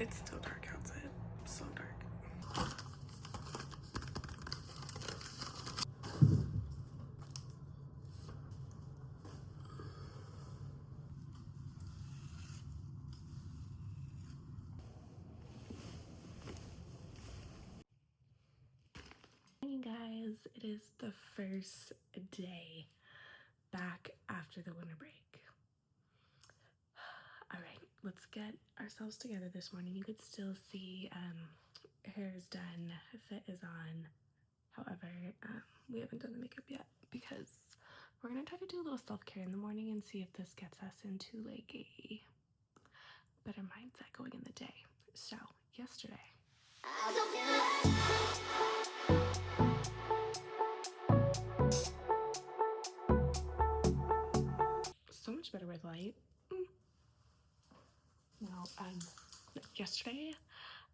It's still dark outside. So dark. Hey guys, it is the first day back after the winter break. Alright, let's get ourselves together this morning. You could still see hair is done, fit is on. However, we haven't done the makeup yet because we're gonna try to do a little self-care in the morning and see if this gets us into like a better mindset going in the day. So, yesterday. So much better with light. Now, yesterday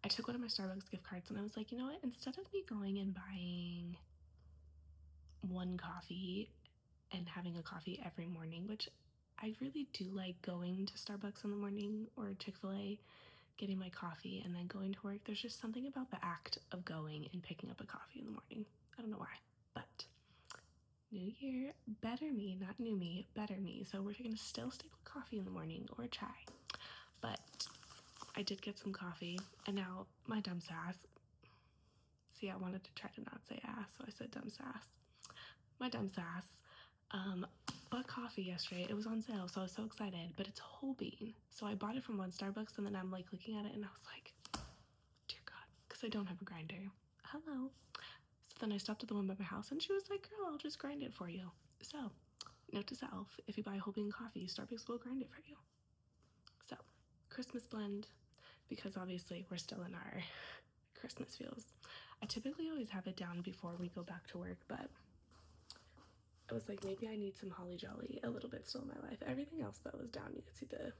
I took one of my Starbucks gift cards and I was like, you know what? Instead of me going and buying one coffee and having a coffee every morning, which I really do like going to Starbucks in the morning or Chick-fil-A, getting my coffee and then going to work. There's just something about the act of going and picking up a coffee in the morning. I don't know why, but new year, better me, not new me, better me. So we're gonna still stick with coffee in the morning or chai, but I did get some coffee and now my dumb sass. See, I wanted to try to not say ass, so I said dumb sass. My dumb sass bought coffee yesterday. It was on sale, so I was so excited, but it's whole bean. So I bought it from one Starbucks and then I'm like looking at it and I was like, dear God, because I don't have a grinder. Hello. So then I stopped at the one by my house and she was like, girl, I'll just grind it for you. So, note to self, if you buy whole bean coffee, Starbucks will grind it for you. So, Christmas blend, because obviously we're still in our Christmas feels. I typically always have it down before we go back to work, but I was like, maybe I need some holly jolly a little bit still in my life. Everything else though is down. You can see the...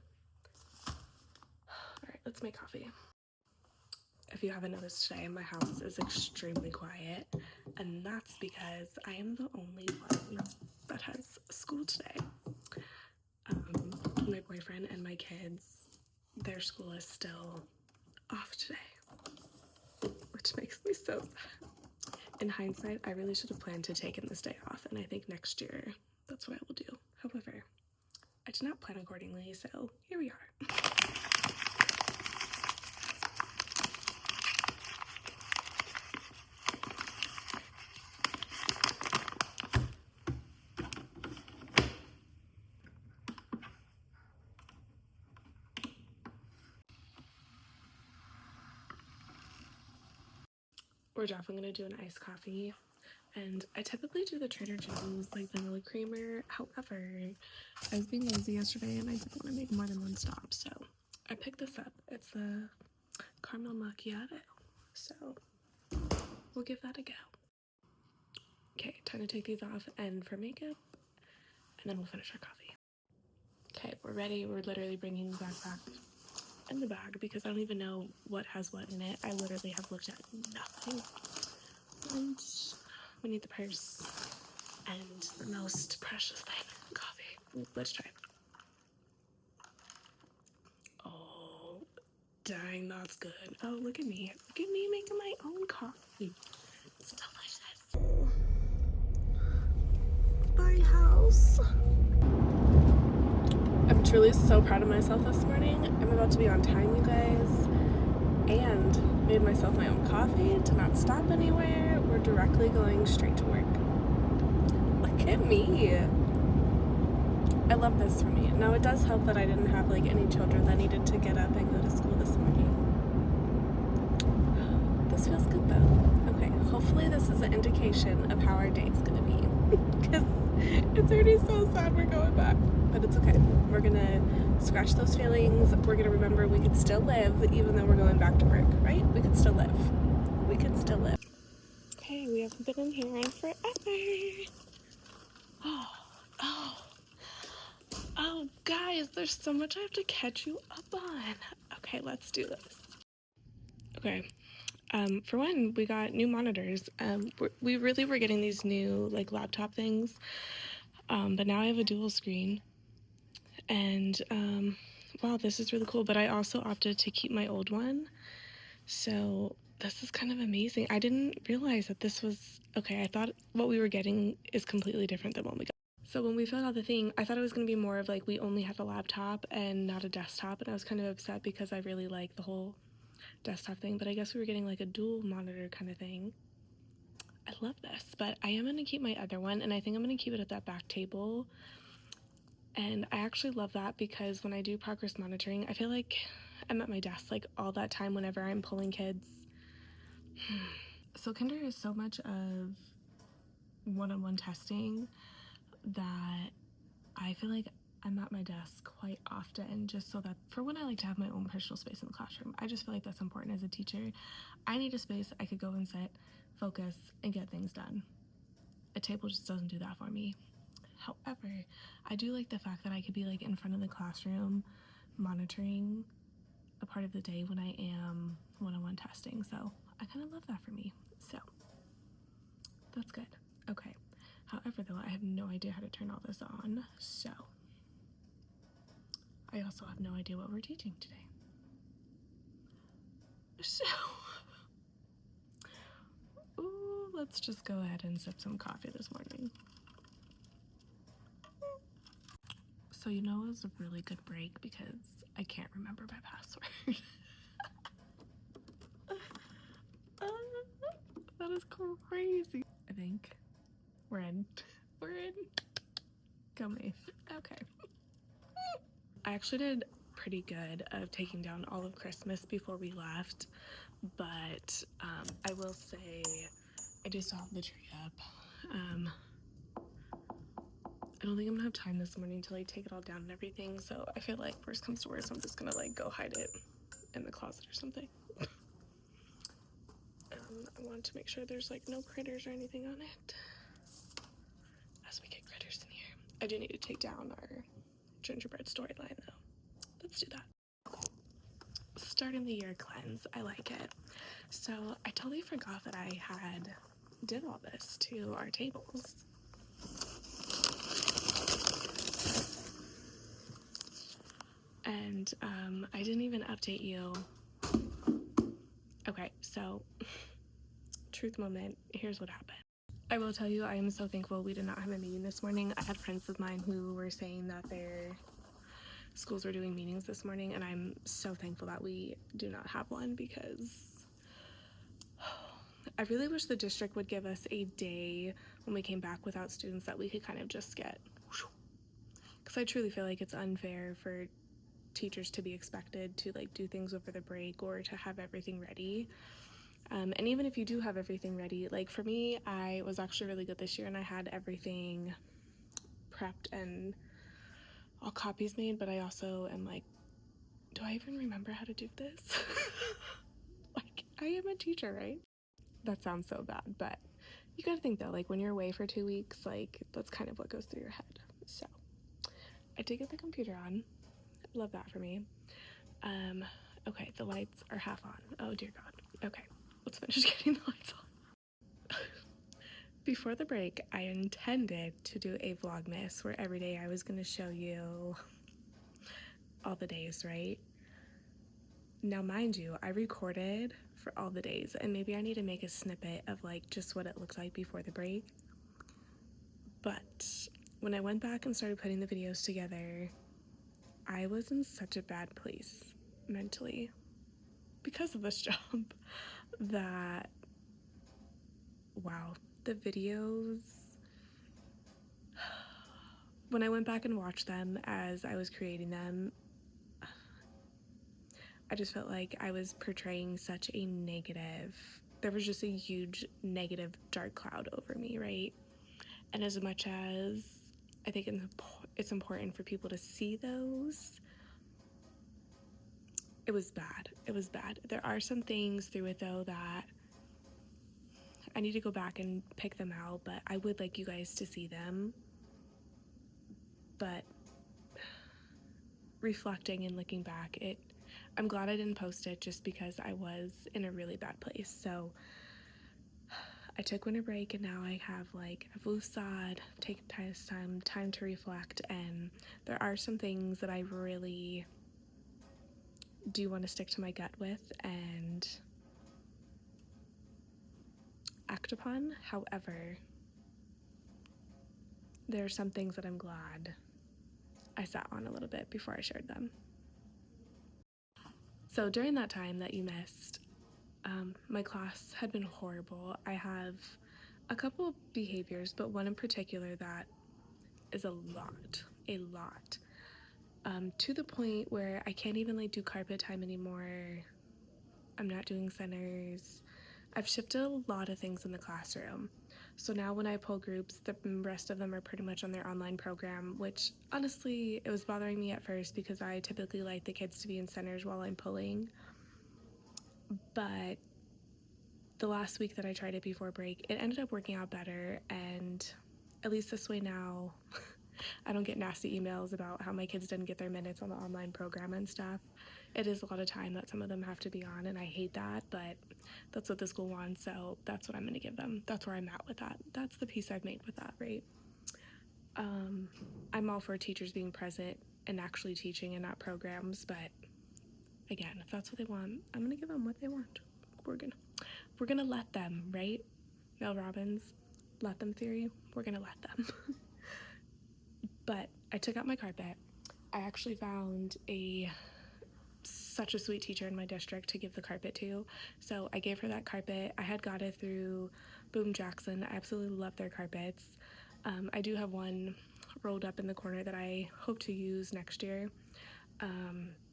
Alright, let's make coffee. If you haven't noticed today, my house is extremely quiet, and that's because I am the only one that has school today. My boyfriend and my kids, their school is still off today, which makes me so sad. In hindsight, I really should have planned to take this day off, and I think next year that's what I will do. However, I did not plan accordingly, so here we are. We're definitely gonna do an iced coffee, and I typically do the Trader Joe's like vanilla creamer. However, I was being lazy yesterday and I didn't want to make more than one stop, so I picked this up. It's a caramel macchiato, so we'll give that a go. Okay, time to take these off and for makeup, and then we'll finish our coffee. Okay, we're ready. We're literally bringing the backpack in the bag because I don't even know what has what in it. I literally have looked at nothing. And we need the purse and the most precious thing, coffee. Let's try it. Oh, dang, that's good. Oh, look at me. Look at me making my own coffee. It's delicious. My house. I'm truly so proud of myself this morning. I'm about to be on time, you guys, and made myself my own coffee to not stop anywhere. We're directly going straight to work. Look at me. I love this for me. Now it does help that I didn't have like any children that needed to get up and go to school this morning. This feels good though. Okay, hopefully this is an indication of how our day is gonna be. Because it's already so sad we're going back. But it's okay. We're gonna scratch those feelings. We're gonna remember we could still live even though we're going back to work, right? We could still live. We could still live. Okay, we haven't been in here in forever. Oh, guys, there's so much I have to catch you up on. Okay, let's do this. Okay. For one, we got new monitors. We really were getting these new like laptop things, but now I have a dual screen, and wow, this is really cool, but I also opted to keep my old one. So this is kind of amazing. I didn't realize that this was, okay, I thought what we were getting is completely different than what we got. So when we filled out the thing, I thought it was going to be more of like we only had a laptop and not a desktop, and I was kind of upset because I really like the whole desktop thing, but I guess we were getting like a dual monitor kind of thing. I love this, but I am going to keep my other one, and I think I'm going to keep it at that back table. And I actually love that because when I do progress monitoring, I feel like I'm at my desk like all that time whenever I'm pulling kids. So kinder is so much of one-on-one testing that I feel like I'm at my desk quite often, just so that for when I like to have my own personal space in the classroom. I just feel like that's important as a teacher. I need a space I could go and sit, focus, and get things done. A table just doesn't do that for me. However, I do like the fact that I could be like in front of the classroom monitoring a part of the day when I am one-on-one testing. So I kind of love that for me. So that's good. Okay. However, though, I have no idea how to turn all this on. So I also have no idea what we're teaching today. So, ooh, let's just go ahead and sip some coffee this morning. So you know it was a really good break because I can't remember my password. That is crazy. I think we're in. We're in. Go me. Okay. I actually did pretty good of taking down all of Christmas before we left, but I will say I do still have the tree up. I don't think I'm gonna have time this morning to like take it all down and everything, so I feel like worst comes to worst, I'm just gonna like go hide it in the closet or something. I wanted to make sure there's like no critters or anything on it as we get critters in here. I do need to take down our gingerbread storyline though. Let's do that. Starting the year cleanse, I like it. So I totally forgot that I had did all this to our tables. And I didn't even update you. Okay, so truth moment, here's what happened. I will tell you, I am so thankful we did not have a meeting this morning. I had friends of mine who were saying that their schools were doing meetings this morning, and I'm so thankful that we do not have one because I really wish the district would give us a day when we came back without students that we could kind of just get, because I truly feel like it's unfair for teachers to be expected to like do things over the break or to have everything ready. And even if you do have everything ready, like for me, I was actually really good this year and I had everything prepped and all copies made, but I also am like, do I even remember how to do this? Like, I am a teacher, right? That sounds so bad, but you gotta think though, like when you're away for 2 weeks, like that's kind of what goes through your head. So I did get the computer on. Love that for me. Okay, the lights are half on. Oh dear God. Okay, let's finish getting the lights on. Before the break, I intended to do a vlogmas where every day I was gonna show you all the days, right? Now, mind you, I recorded for all the days, and maybe I need to make a snippet of like just what it looked like before the break. But when I went back and started putting the videos together, I was in such a bad place mentally because of this job that, wow, the videos, when I went back and watched them as I was creating them, I just felt like I was portraying such a negative, there was just a huge negative dark cloud over me, right? And as much as I think it's important for people to see those, it was bad. It was bad. There are some things through it though that I need to go back and pick them out, but I would like you guys to see them. But reflecting and looking back, I'm glad I didn't post it just because I was in a really bad place. So I took winter break and now I have like I've woosad, taken time to reflect, and there are some things that I really do want to stick to my gut with and act upon. However, there are some things that I'm glad I sat on a little bit before I shared them. So during that time that you missed, my class had been horrible. I have a couple behaviors, but one in particular that is a lot, to the point where I can't even like do carpet time anymore. I'm not doing centers. I've shifted a lot of things in the classroom. So now when I pull groups, the rest of them are pretty much on their online program, which honestly, it was bothering me at first because I typically like the kids to be in centers while I'm pulling. But the last week that I tried it before break, it ended up working out better, and at least this way now, I don't get nasty emails about how my kids didn't get their minutes on the online program and stuff. It is a lot of time that some of them have to be on, and I hate that, but that's what the school wants, so that's what I'm going to give them. That's where I'm at with that. That's the piece I've made with that, right? I'm all for teachers being present and actually teaching and not programs, but again, if that's what they want, I'm going to give them what they want. We're gonna let them, right? Mel Robbins, let them theory. We're gonna let them. But I took out my carpet. I actually found such a sweet teacher in my district to give the carpet to. So I gave her that carpet. I had got it through Boom Jackson. I absolutely love their carpets. I do have one rolled up in the corner that I hope to use next year.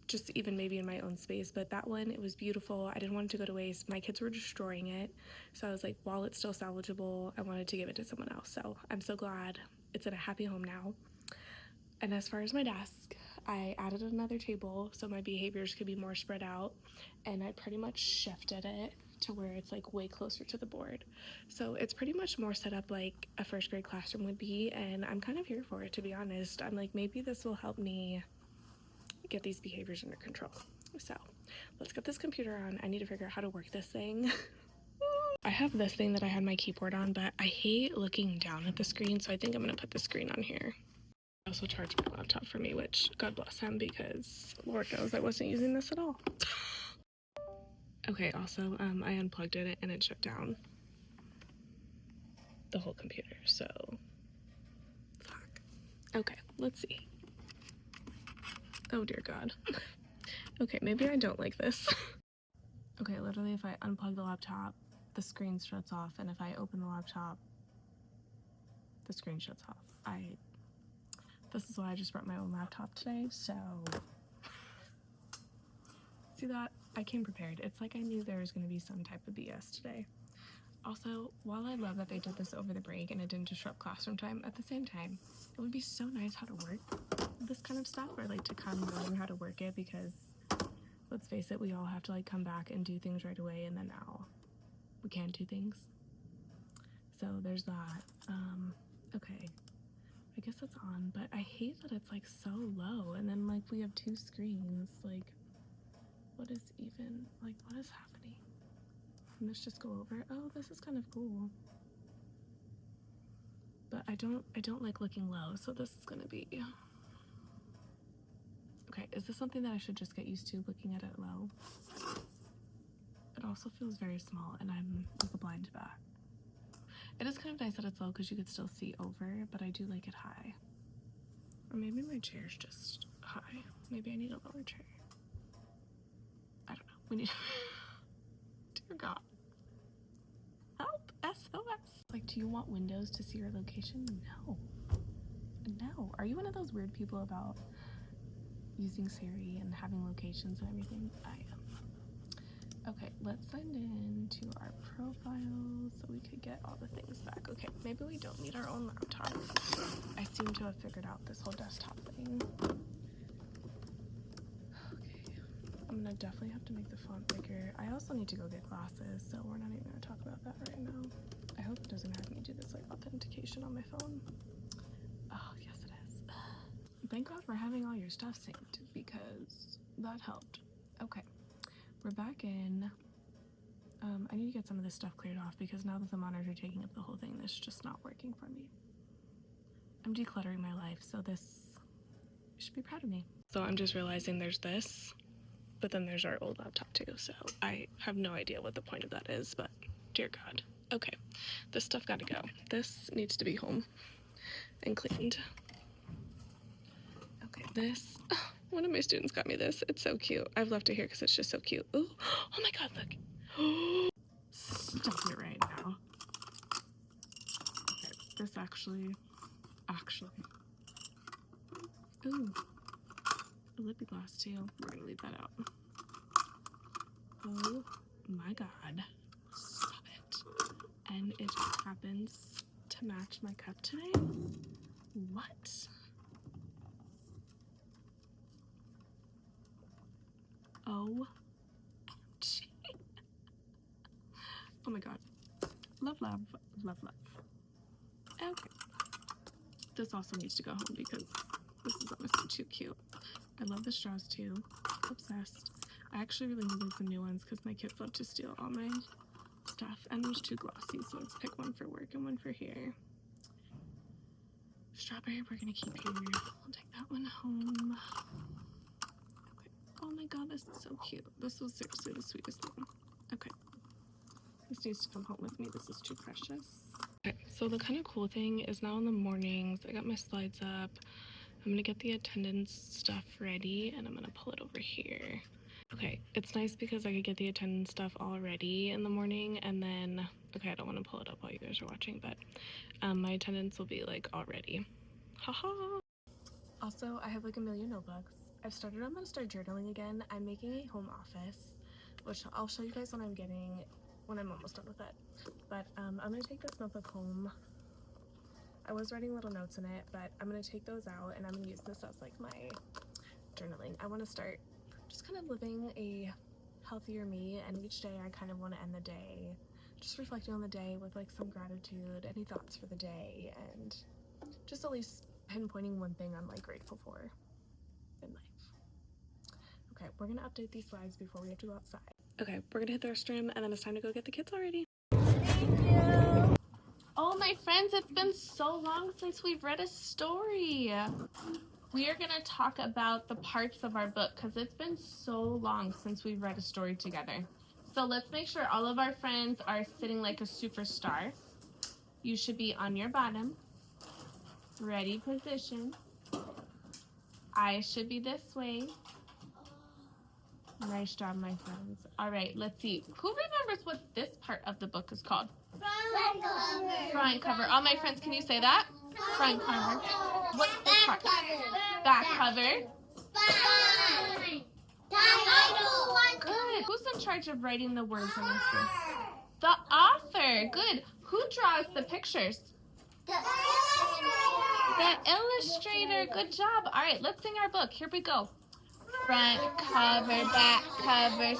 Just even maybe in my own space, but that one, it was beautiful. I didn't want it to go to waste. My kids were destroying it, so I was like, while it's still salvageable, I wanted to give it to someone else. So I'm so glad it's in a happy home now. And as far as my desk, I added another table so my behaviors could be more spread out, and I pretty much shifted it to where it's like way closer to the board. So it's pretty much more set up like a first grade classroom would be, and I'm kind of here for it, to be honest. I'm like, maybe this will help me get these behaviors under control. So let's get this computer on. I need to figure out how to work this thing. I have this thing that I had my keyboard on, but I hate looking down at the screen, so I think I'm gonna put the screen on here. I also charged my laptop for me, which God bless him, because Lord knows I wasn't using this at all. Okay, also, I unplugged it and it shut down the whole computer, so fuck. Okay, let's see. Oh dear God. Okay, maybe I don't like this. Okay, literally if I unplug the laptop, the screen shuts off, and if I open the laptop, the screen shuts off. This is why I just brought my own laptop today, so see that? I came prepared. It's like I knew there was going to be some type of BS today. Also, while I love that they did this over the break and it didn't disrupt classroom time, at the same time, it would be so nice how to work this kind of stuff, or like to come learn how to work it, because let's face it, we all have to like come back and do things right away, and then now we can't do things. So there's that. Okay, I guess it's on, but I hate that it's like so low, and then like we have two screens. Like, what is even, like, what is happening? Let's just go over. Oh, this is kind of cool. But I don't like looking low, so this is gonna be. Okay, is this something that I should just get used to, looking at it low? It also feels very small, and I'm like a blind bat. It is kind of nice that it's low because you could still see over, but I do like it high. Or maybe my chair's just high. Maybe I need a lower chair. I don't know. We need. Dear God. Help! SOS! Like, do you want Windows to see your location? No. No. Are you one of those weird people about using Siri and having locations and everything? I am. Okay, let's sign in to our profile so we could get all the things back. Okay, maybe we don't need our own laptop. I seem to have figured out this whole desktop thing. Okay, I'm gonna definitely have to make the font bigger. I also need to go get glasses, so we're not even gonna talk about that right now. I hope it doesn't have me do this like authentication on my phone. Oh, yes it is. Thank God for having all your stuff synced, because that helped. Okay, we're back in. I need to get some of this stuff cleared off, because now that the monitors are taking up the whole thing, this is just not working for me. I'm decluttering my life, so this, you should be proud of me. So I'm just realizing there's this, But then there's our old laptop too, so I have no idea what the point of that is, but dear God. Okay, this stuff gotta go. This needs to be home and cleaned. Okay, this, one of my students got me this. It's so cute. I've left it here because it's just so cute. Ooh, oh my God, look. Stop it right now. Okay, this actually, ooh, a lippy gloss too. We're gonna leave that out. Oh my God, stop it. And it just happens to match my cup today. What? Oh, gee. Oh my God. Love, love, love, love. Okay. This also needs to go home because this is honestly too cute. I love the straws too. Obsessed. I actually really needed some new ones because my kids love to steal all my stuff. And there's two glossy, so let's pick one for work and one for here. Strawberry we're gonna keep here. I'll take that one home. Okay. Oh my God, this is so cute. This was seriously the sweetest thing. Okay. This needs to come home with me. This is too precious. Okay, so the kind of cool thing is now in the mornings, I got my slides up. I'm gonna get the attendance stuff ready and I'm gonna pull it over here. Okay, it's nice because I could get the attendance stuff all ready in the morning and then, okay, I don't want to pull it up while you guys are watching, but my attendance will be like all ready. Haha. Also, I have like a million notebooks. I'm gonna start journaling again. I'm making a home office, which I'll show you guys when I'm almost done with it. But I'm gonna take this notebook home. I was writing little notes in it, but I'm gonna take those out and I'm gonna use this as like my journaling. I want to start just kind of living a healthier me, and each day I kind of want to end the day just reflecting on the day with like some gratitude, any thoughts for the day, and just at least pinpointing one thing I'm like grateful for in life. Okay, we're gonna update these slides before we have to go outside. Okay, we're gonna hit the restroom and then it's time to go get the kids already. Thank you. Oh my friends, it's been so long since we've read a story. We are going to talk about the parts of our book because it's been so long since we've read a story together. So let's make sure all of our friends are sitting like a superstar. You should be on your bottom. Ready position. I should be this way. Nice job, my friends. All right, let's see. Who remembers what this part of the book is called? Front cover. Front cover. All my friends, can you say that? Front cover. What's this part? Back cover. Spine. Title. Good. Who's in charge of writing the words in this book? The author. Good. Who draws the pictures? The illustrator. Good job. All right, let's sing our book. Here we go. Front cover, back cover,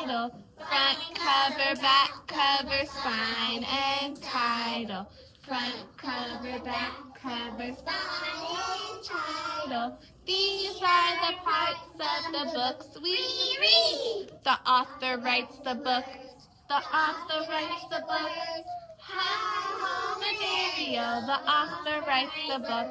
title. Front cover, back cover, spine and title. Front cover, back cover, spine and title. These are the parts of the books we read. The author writes the book. The author writes the book. Home material. The author writes the book.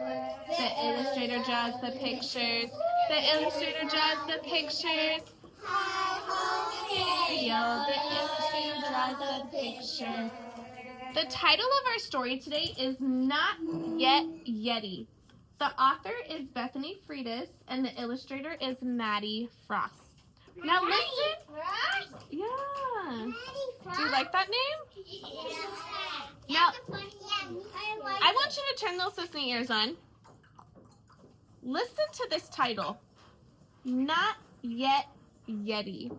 The illustrator draws the pictures. The illustrator draws the pictures. Home material. The illustrator draws the pictures. The title of our story today is Not Yet Yeti. The author is Bethany Freitas and the illustrator is Maddie Frost. Now listen. Yeah. Do you like that name? Yeah. Now, I want you to turn those listening ears on. Listen to this title. Not Yet Yeti.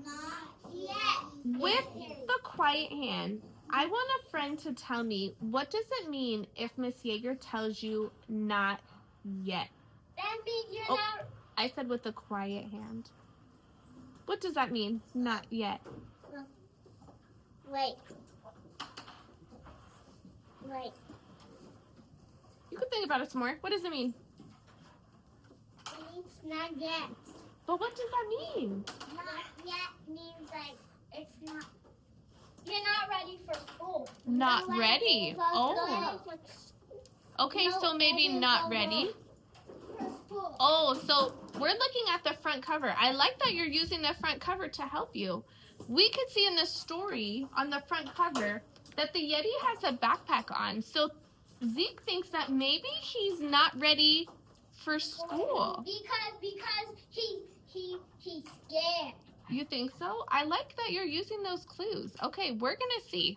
Not yet. With the quiet hand, I want a friend to tell me, what does it mean if Miss Yeager tells you not yet? That means you're not. I said with a quiet hand. What does that mean? Not yet. Wait. You can think about it some more. What does it mean? It means not yet. But what does that mean? Not yet means like it's not. You're not ready for school. Not You're ready. For Oh. school. Okay, No, so maybe ready not for ready. For Oh, so we're looking at the front cover. I like that you're using the front cover to help you. We could see in the story on the front cover that the Yeti has a backpack on. So Zeke thinks that maybe he's not ready for school. Because he's scared. You think so? I like that you're using those clues. Okay, we're gonna see.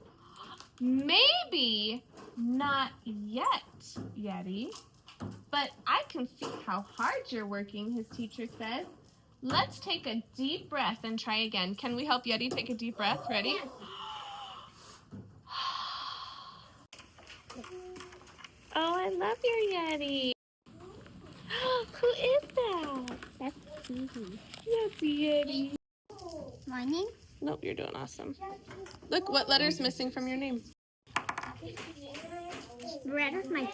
Maybe not yet, Yeti. But I can see how hard you're working, his teacher says. Let's take a deep breath and try again. Can we help Yeti take a deep breath? Ready? Oh, I love your Yeti. Who is that? That's easy. That's Yeti. My name? Nope, you're doing awesome. Look, what letter's missing from your name? Red is my.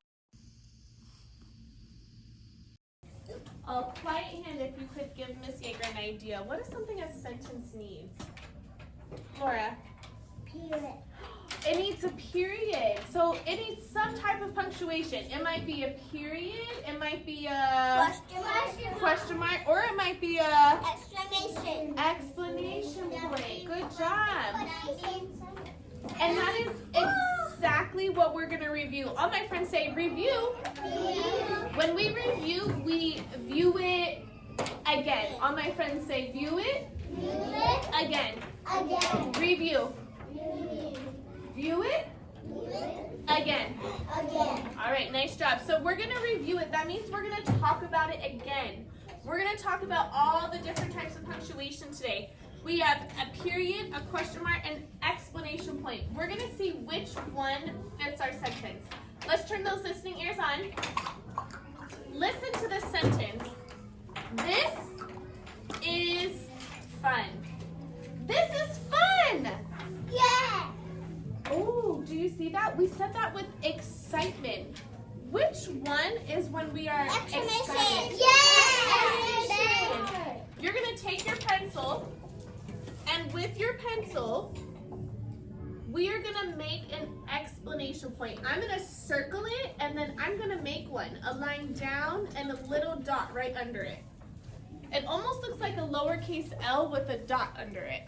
A quiet hand if you could give Miss Yeager an idea. What is something a sentence needs? Laura? Period. It needs a period. So it needs some type of punctuation. It might be a period, it might be a question mark, or it might be a explanation point. Good job. And that is exactly what we're going to review. All my friends say review. When we review, we view it again. All my friends say view it again. Review. View it again. All right, nice job. So we're going to review it. That means we're going to talk about it again. We're going to talk about all the different types of punctuation today. We have a period, a question mark, and explanation point. We're going to see which one fits our sentence. Let's turn those listening ears on. Listen to the sentence. This is fun. This is fun. Yeah. Oh, do you see that? We said that with excitement. Which one is when we are excited? Yeah. You're going to take your pencil, and with your pencil, we are going to make an explanation point. I'm going to circle it, and then I'm going to make one, a line down and a little dot right under it. It almost looks like a lowercase L with a dot under it.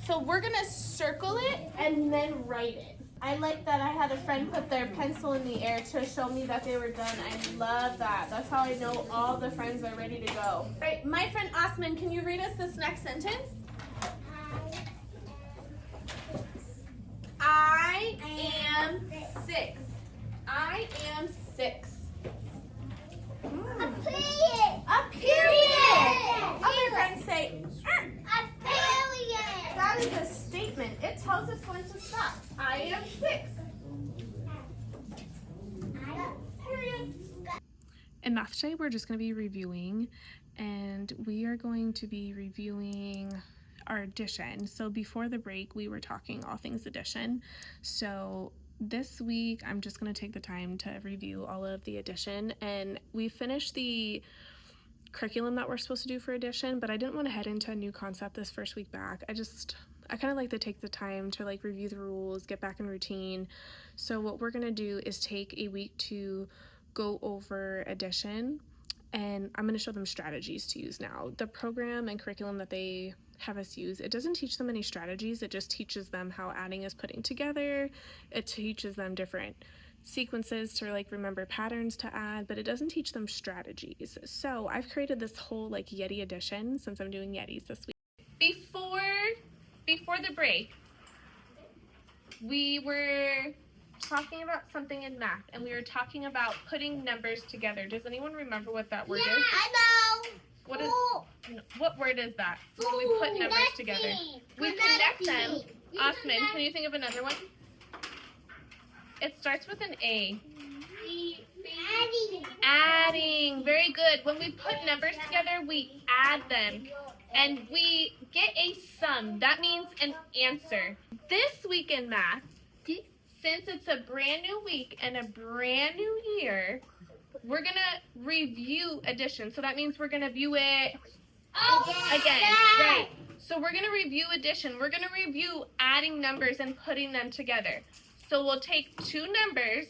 So we're going to circle it and then write it. I like that I had a friend put their pencil in the air to show me that they were done. I love that. That's how I know all the friends are ready to go. All right, my friend Osman, can you read us this next sentence? I am 6. I am 6. A period. A period. Other friends say, A period. that is a statement. It tells us when to stop. I am 6. Period. In math today, we're just going to be reviewing, and we are going to be reviewing our addition. So before the break, we were talking all things addition. So this week, I'm just going to take the time to review all of the addition, and we finished the curriculum that we're supposed to do for addition, but I didn't want to head into a new concept this first week back. I kind of like to take the time to like review the rules, get back in routine. So what we're going to do is take a week to go over addition, and I'm going to show them strategies to use now. The program and curriculum that they have us use, it doesn't teach them any strategies. It just teaches them how adding is putting together. It teaches them different sequences to like remember patterns to add, but it doesn't teach them strategies. So I've created this whole like Yeti edition since I'm doing Yetis this week. Before the break, we were talking about something in math, and we were talking about putting numbers together. Does anyone remember what that word is? I know. What word is that? When we put numbers together. We connect them. Osman, can you think of another one? It starts with an A. Adding. Very good. When we put numbers together, we add them. And we get a sum. That means an answer. This week in math, since it's a brand new week and a brand new year, we're going to review addition. So that means we're going to view it again. Right. So we're going to review addition. We're going to review adding numbers and putting them together. So we'll take two numbers,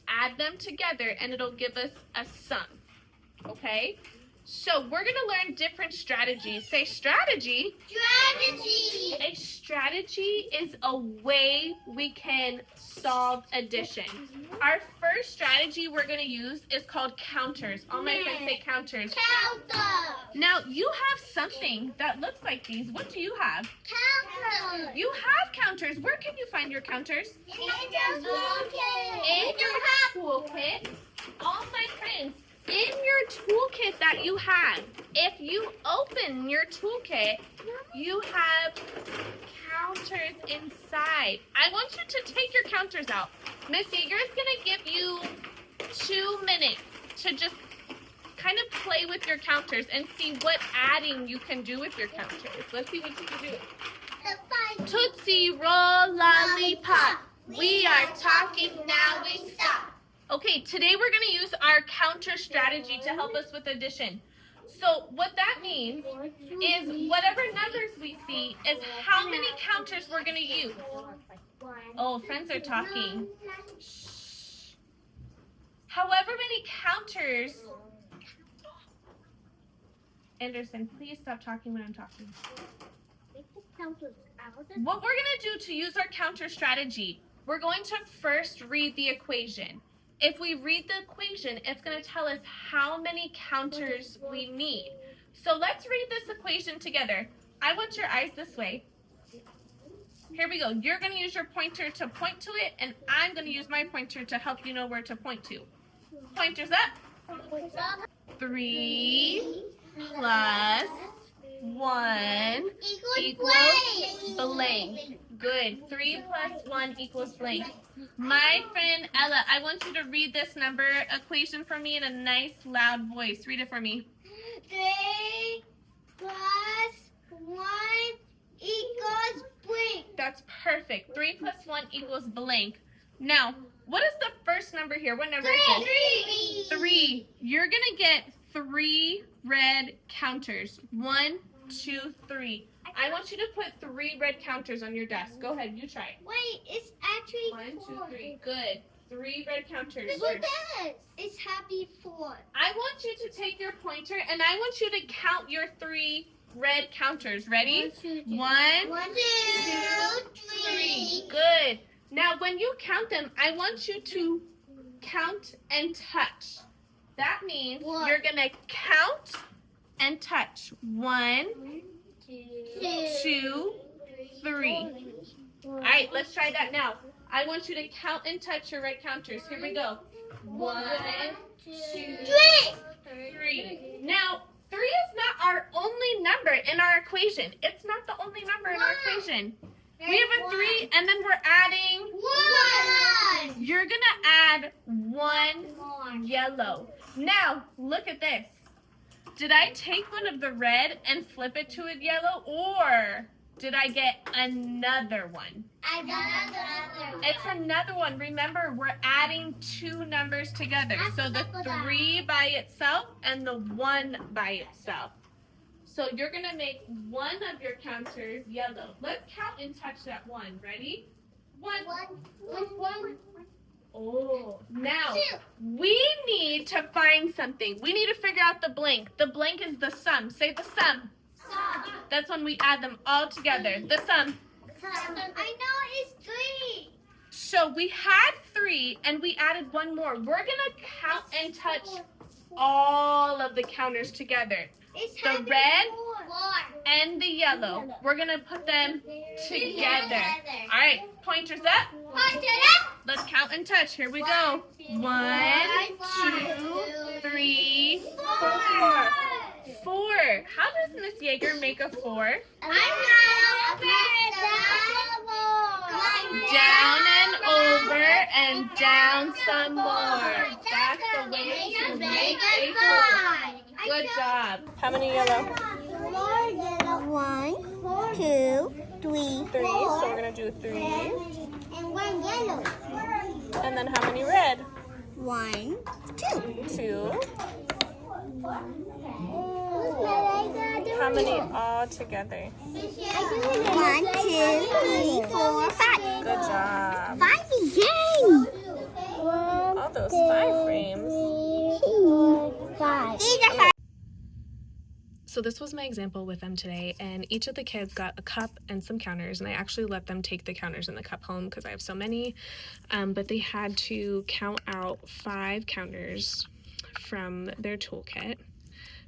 add them together, and it'll give us a sum. okay? So we're going to learn different strategies. Say strategy. Strategy. A strategy is a way we can solve addition. Our first strategy we're going to use is called counters. All my friends say counters. Counter. Now, you have something that looks like these. What do you have? Counter. You have counters. Where can you find your counters? In your toolkit. In your toolkit. All my friends, in your toolkit that you have, if you open your toolkit, you have counters inside. I want you to take your counters out. Miss Yeager is going to give you 2 minutes to just kind of play with your counters and see what adding you can do with your counters. Let's see what you can do. Tootsie Roll Lollipop. We are talking, now we stop. Okay, today we're going to use our counter strategy to help us with addition. So what that means is whatever numbers we see is how many counters we're going to use. Oh, friends are talking. Shh. However many counters. Anderson, please stop talking when I'm talking. What we're going to do to use our counter strategy, we're going to first read the equation. If we read the equation, it's going to tell us how many counters we need. So let's read this equation together. I want your eyes this way. Here we go. You're going to use your pointer to point to it, and I'm going to use my pointer to help you know where to point to. Pointers up. 3 plus 1 equals blank. Good. 3 plus 1 equals blank. My friend Ella, I want you to read this number equation for me in a nice loud voice. Read it for me. 3 plus 1 equals blank. That's perfect. 3 plus 1 equals blank. Now, what is the first number here? What number is this? 3. You're going to get 3 red counters. 1, 2, 3. I want you to put 3 red counters on your desk. Go ahead, you try. Wait, it's actually 1, 2, 4. 3. Good. 3 red counters. Look at this. It's happy 4. I want you to take your pointer and I want you to count your 3 red counters. Ready? 1, 2, 3. Good. Now, when you count them, I want you to count and touch. That means you're going to count and touch. 1, 2, 3. All right, let's try that now. I want you to count and touch your red counters. Here we go. 1, 2, 3. Now, 3 is not our only number in our equation. It's not the only number in our equation. We have a 3, and then we're adding 1. You're going to add 1 yellow. Now, look at this. Did I take one of the red and flip it to a yellow, or did I get another one? It's another one. Remember, we're adding 2 numbers together. So the 3 by itself and the 1 by itself. So you're going to make one of your counters yellow. Let's count and touch that 1. Ready? 1. Oh, now we need to find something. We need to figure out the blank. The blank is the sum. Say the sum. That's when we add them all together. The sum. I know it's 3. So we had 3 and we added 1 more. We're going to count and touch all of the counters together. The red and the yellow. We're going to put them together. All right, pointers up. Let's count and touch. Here we go. 1, 2, 3, 4. 4. How does Miss Yeager make a 4? Down and over and down some more. That's the way to make a 4. Good job. How many yellow? 1, 2, 3, 3. So we're going to do 3. and 1 yellow. And then how many red? 1, 2. 2. How many all together? 1, 2, 3, 4, 5. Good job. 5 again. All those 5 frames. 2, 5. These are 5. So this was my example with them today, and each of the kids got a cup and some counters, and I actually let them take the counters and the cup home because I have so many, but they had to count out 5 counters from their toolkit.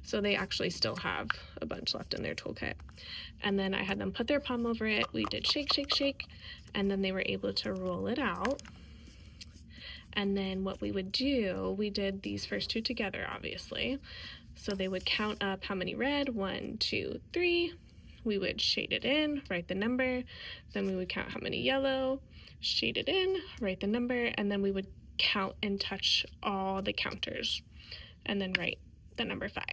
So they actually still have a bunch left in their toolkit. And then I had them put their palm over it. We did shake, shake, shake, and then they were able to roll it out. And then what we would do, we did these first 2 together, obviously. So they would count up how many red, 1, 2, 3. We would shade it in, write the number. Then we would count how many yellow, shade it in, write the number, and then we would count and touch all the counters and then write the number 5.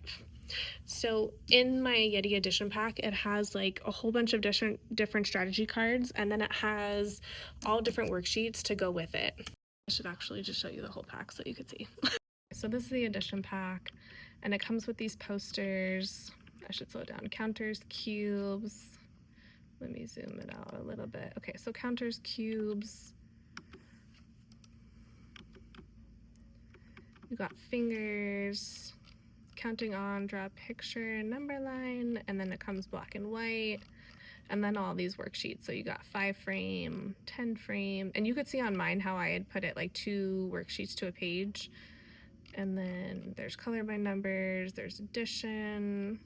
So in my Yeti edition pack, it has like a whole bunch of different strategy cards, and then it has all different worksheets to go with it. I should actually just show you the whole pack so you could see. So this is the edition pack, and it comes with these posters. I should slow down. Counters, cubes. Let me zoom it out a little bit. Okay, so counters, cubes. You got fingers, counting on, draw a picture, number line, and then it comes black and white, and then all these worksheets. So you got 5 frame, 10 frame, and you could see on mine how I had put it like 2 worksheets to a page. And then there's color by numbers, there's addition.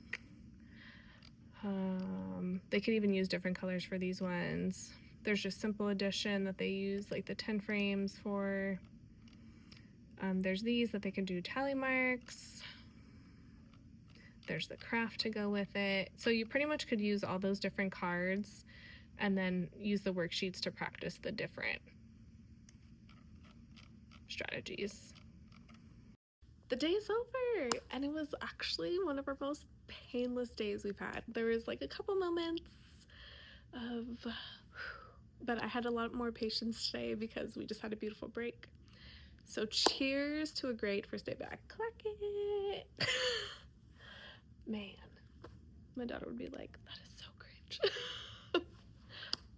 They could even use different colors for these ones. There's just simple addition that they use like the 10 frames for. There's these that they can do tally marks. There's the craft to go with it. So you pretty much could use all those different cards and then use the worksheets to practice the different strategies. The day is over, and it was actually one of our most painless days we've had. There was like a couple moments but I had a lot more patience today because we just had a beautiful break. So cheers to a great first day back. Clack it. Man, my daughter would be like, that is so cringe.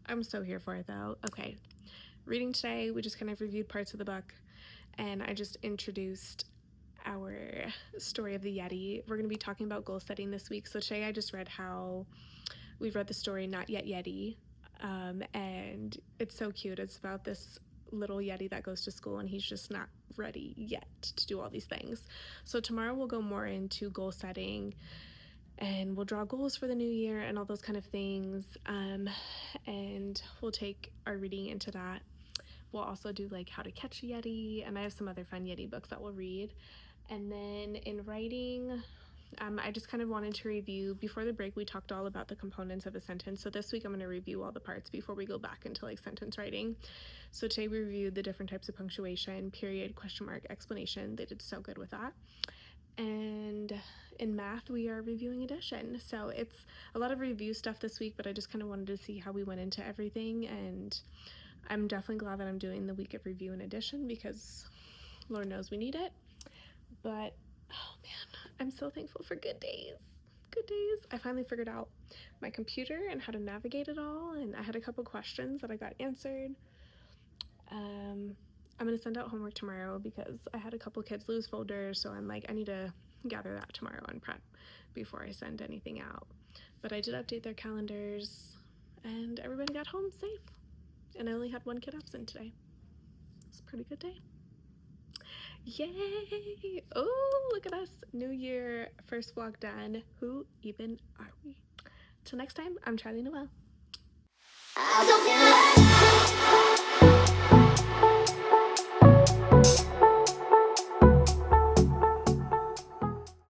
I'm so here for it though. Okay, reading today, we just kind of reviewed parts of the book, and I just introduced our story of the Yeti. We're going to be talking about goal setting this week. So today I just read how we've read the story Not Yet Yeti, and it's so cute. It's about this little Yeti that goes to school, and he's just not ready yet to do all these things. So tomorrow we'll go more into goal setting, and we'll draw goals for the new year and all those kind of things, and we'll take our reading into that. We'll also do like how to catch a Yeti, and I have some other fun Yeti books that we'll read. And then in writing, I just kind of wanted to review. Before the break, we talked all about the components of a sentence. So this week I'm going to review all the parts before we go back into like sentence writing. So today we reviewed the different types of punctuation, period, question mark, explanation. They did so good with that. And in math, we are reviewing addition. So it's a lot of review stuff this week, but I just kind of wanted to see how we went into everything. And I'm definitely glad that I'm doing the week of review and addition because Lord knows we need it. But oh man, I'm so thankful for good days. Good days. I finally figured out my computer and how to navigate it all, and I had a couple questions that I got answered. I'm gonna send out homework tomorrow because I had a couple kids lose folders, so I'm like, I need to gather that tomorrow and prep before I send anything out. But I did update their calendars, and everybody got home safe, and I only had 1 kid absent today. It's a pretty good day. Yay! Oh, look at us. New year, first vlog done. Who even are we? Till next time, I'm Charlie Noel.